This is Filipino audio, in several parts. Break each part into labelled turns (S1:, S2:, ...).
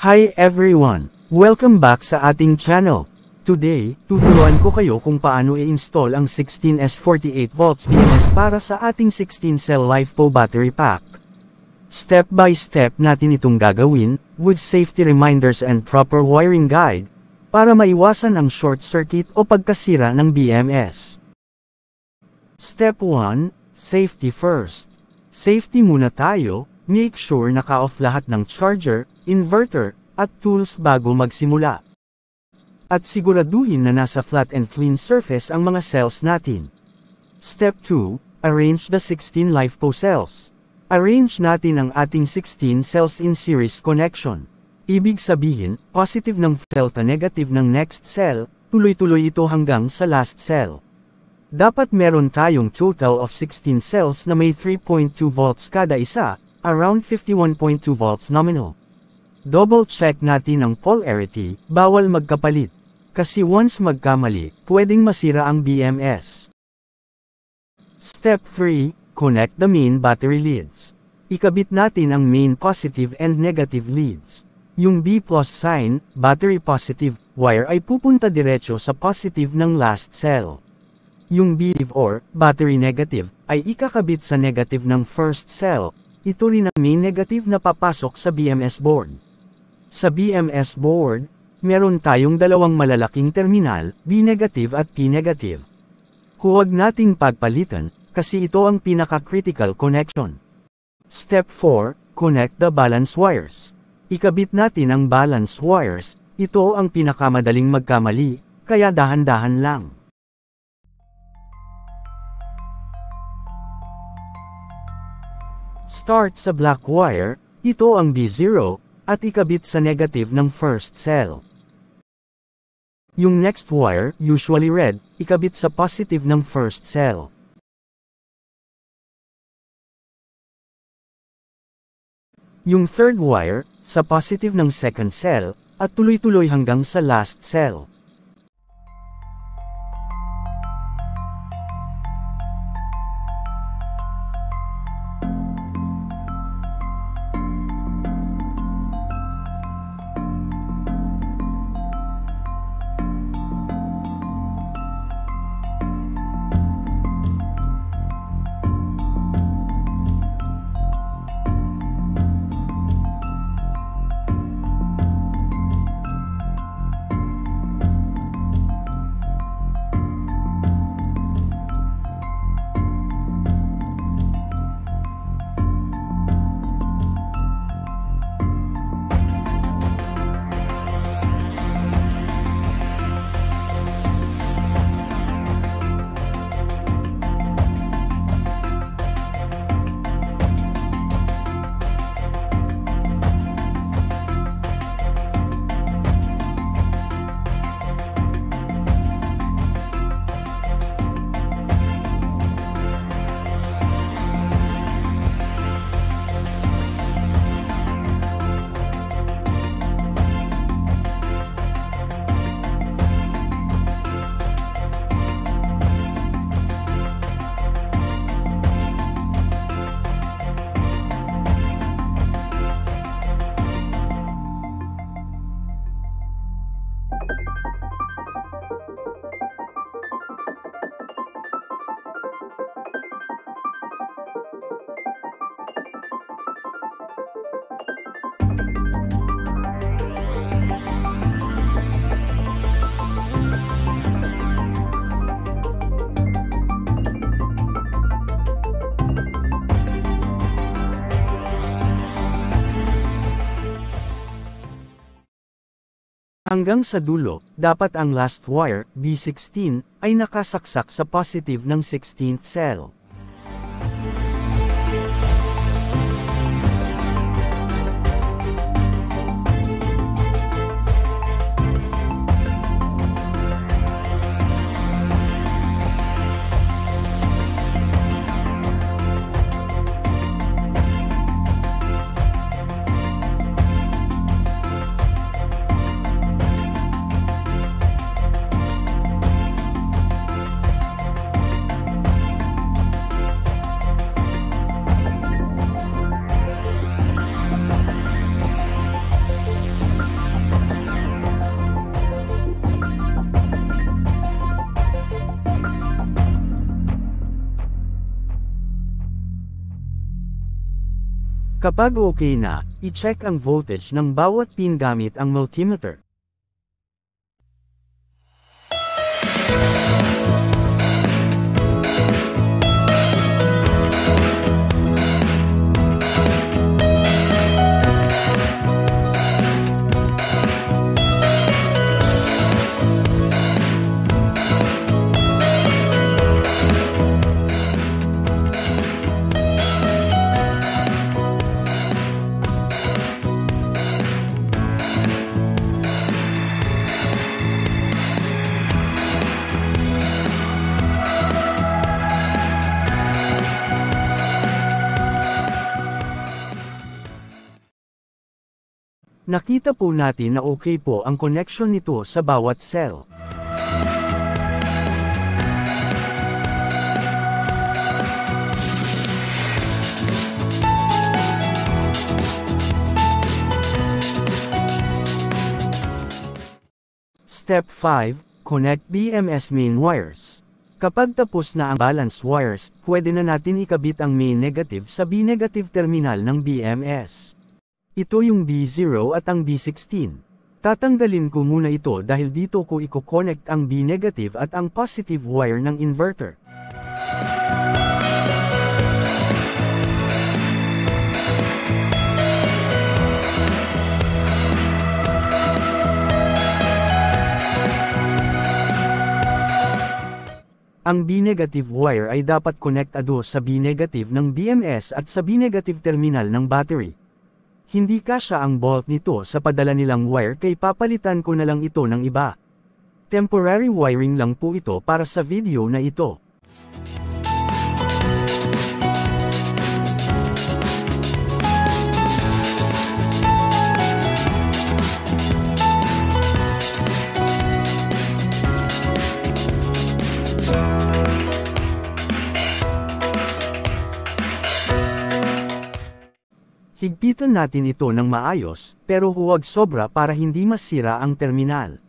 S1: Hi everyone! Welcome back sa ating channel. Today, tuturuan ko kayo kung paano i-install ang 16S48V BMS para sa ating 16-cell LiFePO battery pack. Step by step natin itong gagawin, with safety reminders and proper wiring guide, para maiwasan ang short circuit o pagkasira ng BMS. Step 1, Safety first. Safety muna tayo, make sure naka-off lahat ng charger, inverter, at tools bago magsimula. At siguraduhin na nasa flat and clean surface ang mga cells natin. Step 2, arrange the 16 LiFePO cells. Arrange natin ang ating 16 cells in series connection. Ibig sabihin, positive ng delta negative ng next cell, tuloy-tuloy ito hanggang sa last cell. Dapat meron tayong total of 16 cells na may 3.2 volts kada isa, around 51.2 volts nominal. Double check natin ang polarity, bawal magkapalit. Kasi once magkamali, pwedeng masira ang BMS. Step 3, connect the main battery leads. Ikabit natin ang main positive and negative leads. Yung B+ sign, battery positive, wire ay pupunta diretso sa positive ng last cell. Yung B or battery negative, ay ikakabit sa negative ng first cell. Ito rin ang main negative na papasok sa BMS board. Sa BMS board, meron tayong dalawang malalaking terminal, B negative at P negative. Huwag nating pagpalitan, kasi ito ang pinaka-critical connection. Step 4, connect the balance wires. Ikabit natin ang balance wires, ito ang pinakamadaling magkamali, kaya dahan-dahan lang. Start sa black wire, ito ang B0, at ikabit sa negative ng first cell. Yung next wire, usually red, ikabit sa positive ng first cell. Yung third wire, sa positive ng second cell, at tuloy-tuloy hanggang sa last cell. Hanggang sa dulo, dapat ang last wire, B16, ay nakasaksak sa positive ng 16th cell. Kapag okay na, i-check ang voltage ng bawat pin gamit ang multimeter. Nakita po natin na okay po ang connection nito sa bawat cell. Step 5, connect BMS main wires. Kapag tapos na ang balance wires, pwede na natin ikabit ang main negative sa B-negative terminal ng BMS. Ito yung B0 at ang B16. Tatanggalin ko muna ito dahil dito ko i-connect ang B-negative at ang positive wire ng inverter. Ang B-negative wire ay dapat konektado sa B-negative ng BMS at sa B-negative terminal ng battery. Hindi kasya ang bolt nito sa padala nilang wire kaya papalitan ko na lang ito ng iba. Temporary wiring lang po ito para sa video na ito. Higpitan natin ito ng maayos, pero huwag sobra para hindi masira ang terminal.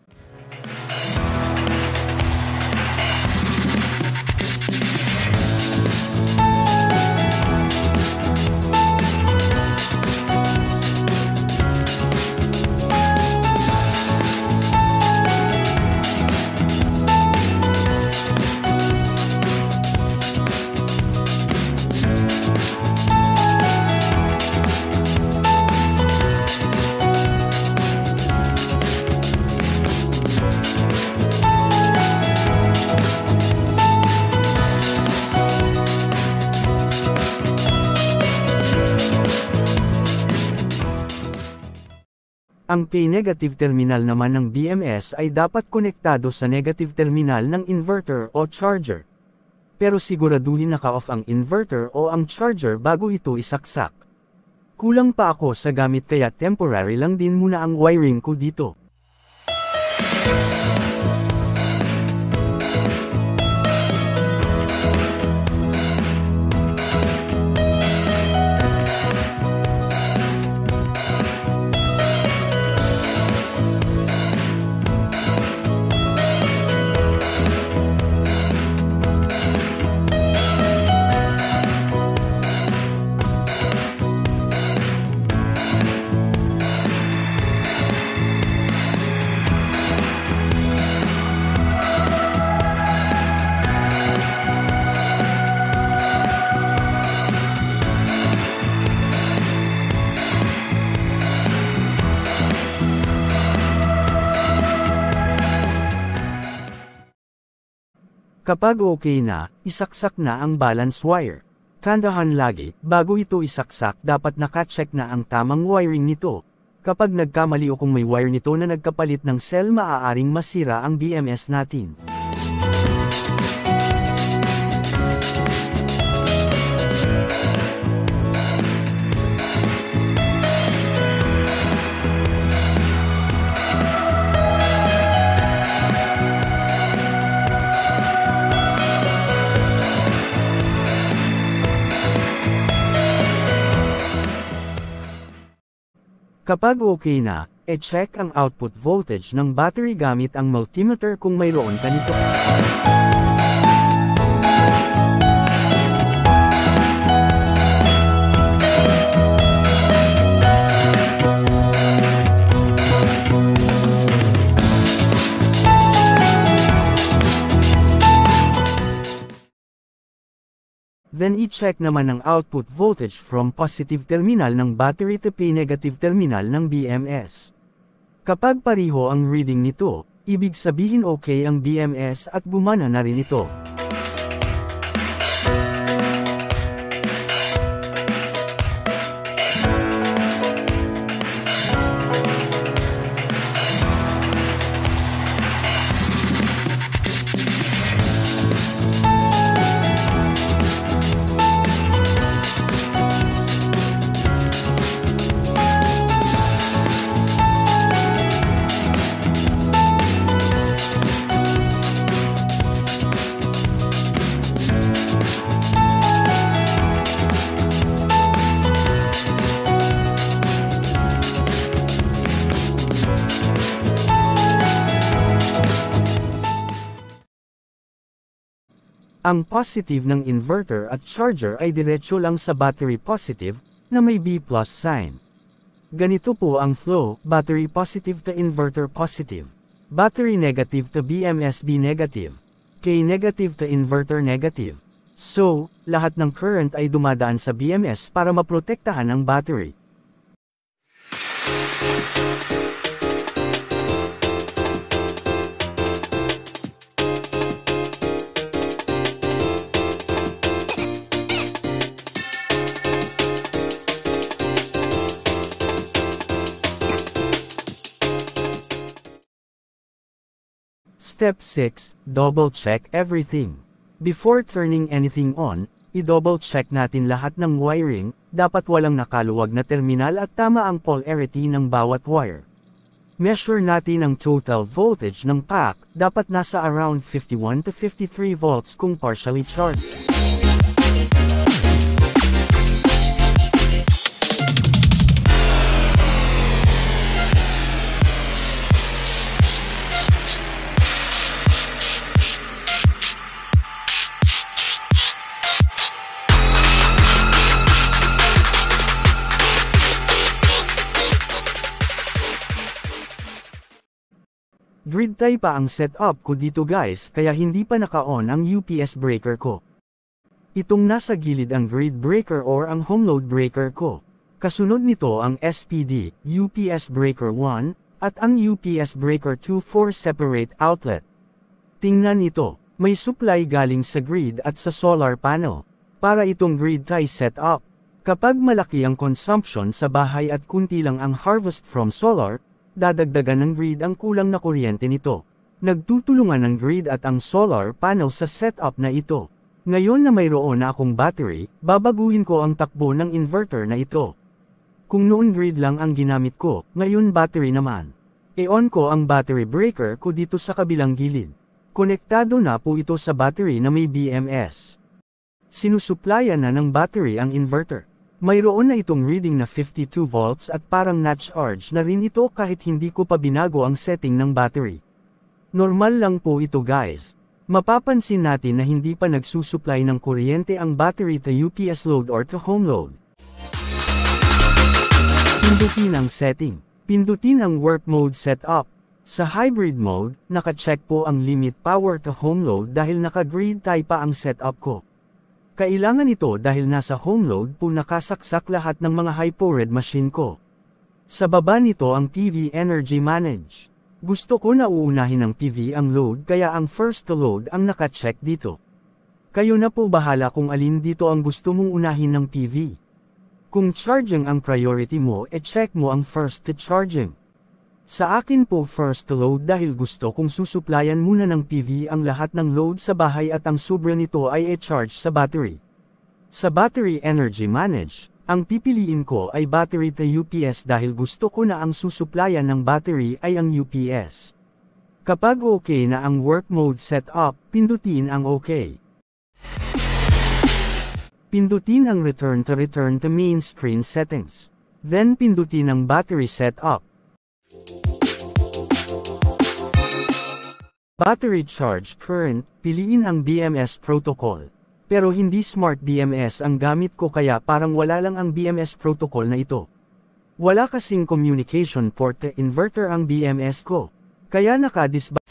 S1: Ang P-negative terminal naman ng BMS ay dapat konektado sa negative terminal ng inverter o charger. Pero siguraduhin naka-off ang inverter o ang charger bago ito isaksak. Kulang pa ako sa gamit kaya temporary lang din muna ang wiring ko dito. Kapag okay na, isaksak na ang balance wire. Tandaan lagi, bago ito isaksak dapat naka-check na ang tamang wiring nito. Kapag nagkamali o kung may wire nito na nagkapalit ng cell maaaring masira ang BMS natin. Kapag okay na, e-check ang output voltage ng battery gamit ang multimeter kung mayroon ka nito. Then i-check naman ang output voltage from positive terminal ng battery to P-negative terminal ng BMS. Kapag pareho ang reading nito, ibig sabihin okay ang BMS at gumana na rin ito. Ang positive ng inverter at charger ay diretso lang sa battery positive, na may B+ sign. Ganito po ang flow, battery positive to inverter positive, battery negative to BMS B negative, K negative to inverter negative. So, lahat ng current ay dumadaan sa BMS para maprotektahan ang battery. Step 6, double-check everything. Before turning anything on, i-double-check natin lahat ng wiring, dapat walang nakaluwag na terminal at tama ang polarity ng bawat wire. Measure natin ang total voltage ng pack, dapat nasa around 51 to 53 volts kung partially charged. Grid tie pa ang setup ko dito guys kaya hindi pa naka-on ang UPS breaker ko. Itong nasa gilid ang grid breaker or ang home load breaker ko. Kasunod nito ang SPD, UPS breaker 1, at ang UPS breaker 2 for separate outlet. Tingnan ito, may supply galing sa grid at sa solar panel. Para itong grid tie setup. Kapag malaki ang consumption sa bahay at kunti lang ang harvest from solar, dadagdagan ng grid ang kulang na kuryente nito. Nagtutulungan ng grid at ang solar panel sa setup na ito. Ngayon na mayroon na akong battery, babaguhin ko ang takbo ng inverter na ito. Kung noon grid lang ang ginamit ko, ngayon battery naman. I-on ko ang battery breaker ko dito sa kabilang gilid. Konektado na po ito sa battery na may BMS. Sinusuplayan na ng battery ang inverter. Mayroon na itong reading na 52 volts at parang na-charge na rin ito kahit hindi ko pa binago ang setting ng battery. Normal lang po ito guys. Mapapansin natin na hindi pa nagsusupply ng kuryente ang battery to UPS load or to home load. Pindutin ang setting. Pindutin ang work mode setup. Sa hybrid mode, naka-check po ang limit power to home load dahil naka-grid tie pa ang setup ko. Kailangan ito dahil nasa home load po nakasaksak lahat ng mga high-powered machine ko. Sa baba nito ang PV Energy Manage. Gusto ko na uunahin ng PV ang load kaya ang first to load ang naka-check dito. Kayo na po bahala kung alin dito ang gusto mong unahin ng PV. Kung charging ang priority mo, check mo ang first to charging. Sa akin po first to load dahil gusto kong susuplayan muna ng PV ang lahat ng load sa bahay at ang sobra nito ay i-charge sa battery. Sa Battery Energy Manage, ang pipiliin ko ay battery to UPS dahil gusto ko na ang susuplayan ng battery ay ang UPS. Kapag okay na ang work mode setup, pindutin ang OK. Pindutin ang return to main screen settings. Then pindutin ang battery setup. Battery charge current, piliin ang BMS protocol. Pero hindi smart BMS ang gamit ko kaya parang wala lang ang BMS protocol na ito. Wala kasing communication port to inverter ang BMS ko. Kaya naka-disband.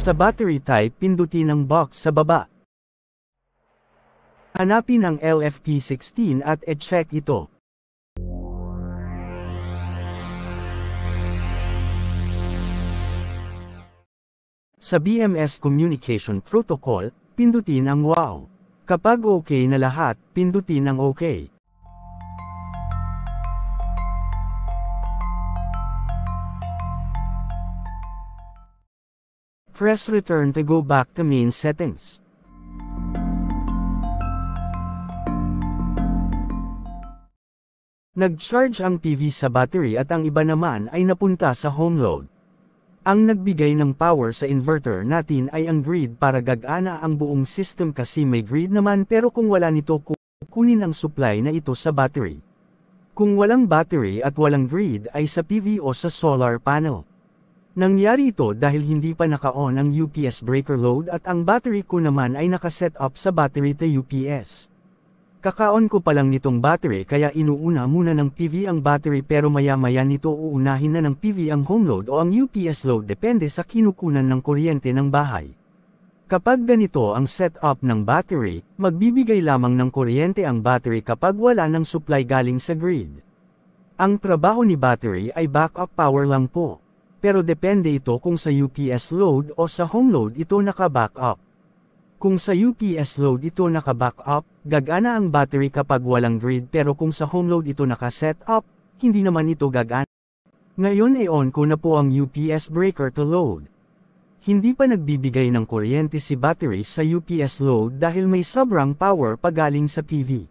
S1: Sa battery type pindutin ang box sa baba. Hanapin ang LFP16 at e-check ito. Sa BMS Communication Protocol, pindutin ang Wow. Kapag okay na lahat, pindutin ang OK. Press return to go back to main settings. Nag-charge ang PV sa battery at ang iba naman ay napunta sa home load. Ang nagbigay ng power sa inverter natin ay ang grid para gagana ang buong system kasi may grid naman pero kung wala nito kukunin ang supply na ito sa battery. Kung walang battery at walang grid ay sa PV o sa solar panel. Nangyari ito dahil hindi pa naka-on ang UPS breaker load at ang battery ko naman ay nakaset up sa battery to UPS. Kaka-on ko pa lang nitong battery kaya inuuna muna ng PV ang battery pero maya-maya nito uunahin na ng PV ang home load o ang UPS load depende sa kinukunan ng kuryente ng bahay. Kapag ganito ang setup ng battery, magbibigay lamang ng kuryente ang battery kapag wala ng supply galing sa grid. Ang trabaho ni battery ay backup power lang po. Pero depende ito kung sa UPS load o sa home load ito naka-backup. Kung sa UPS load ito naka-backup, gagana ang battery kapag walang grid pero kung sa home load ito naka-set up, hindi naman ito gagana. Ngayon on ko na po ang UPS breaker to load. Hindi pa nagbibigay ng kuryente si battery sa UPS load dahil may sobrang power pagaling sa PV.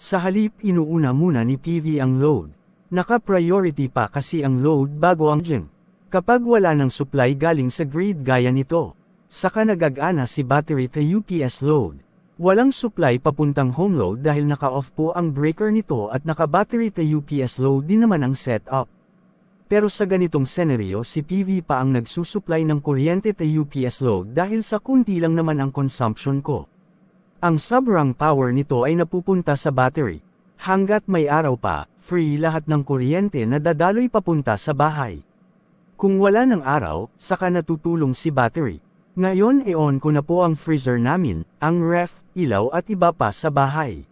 S1: Sa halip inuuna muna ni PV ang load. Naka-priority pa kasi ang load bago ang gym. Kapag wala ng supply galing sa grid gaya nito, saka nagagana si battery to UPS load. Walang supply papuntang home load dahil naka-off po ang breaker nito at naka-battery to UPS load din naman ang setup. Pero sa ganitong senaryo si PV pa ang nagsusupply ng kuryente to UPS load dahil sa kunti lang naman ang consumption ko. Ang sobrang power nito ay napupunta sa battery. Hanggat may araw pa, free lahat ng kuryente na dadaloy papunta sa bahay. Kung wala ng araw, saka natutulong si battery. Ngayon on ko na po ang freezer namin, ang ref, ilaw at iba pa sa bahay.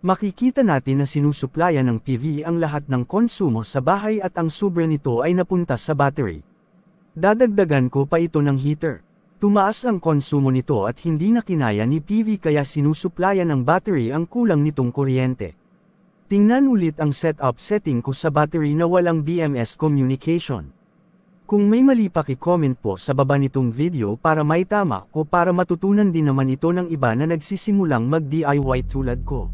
S1: Makikita natin na sinusuplayan ng PV ang lahat ng konsumo sa bahay at ang sobra nito ay napunta sa battery. Dadagdagan ko pa ito ng heater. Tumaas ang konsumo nito at hindi na kinaya ni PV kaya sinusuplayan ng battery ang kulang nitong kuryente. Tingnan ulit ang setup setting ko sa battery na walang BMS communication. Kung may mali paki-comment po sa baba nitong video para maitama ko para matutunan din naman ito ng iba na nagsisimulang mag-DIY tulad ko.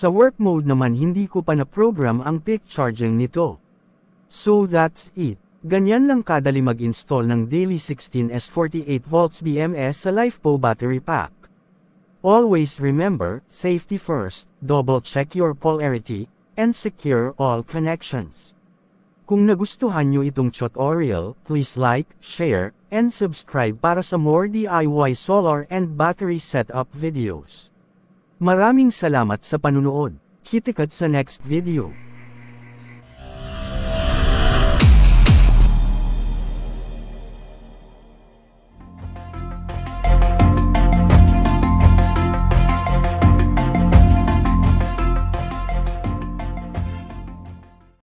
S1: Sa work mode naman hindi ko pa na-program ang peak charging nito. So that's it. Ganyan lang kadali mag-install ng Daily 16S48V BMS sa LiFePO battery pack. Always remember, safety first, double check your polarity, and secure all connections. Kung nagustuhan nyo itong tutorial, please like, share, and subscribe para sa more DIY solar and battery setup videos. Maraming salamat sa panunood. Kita-kits sa next video.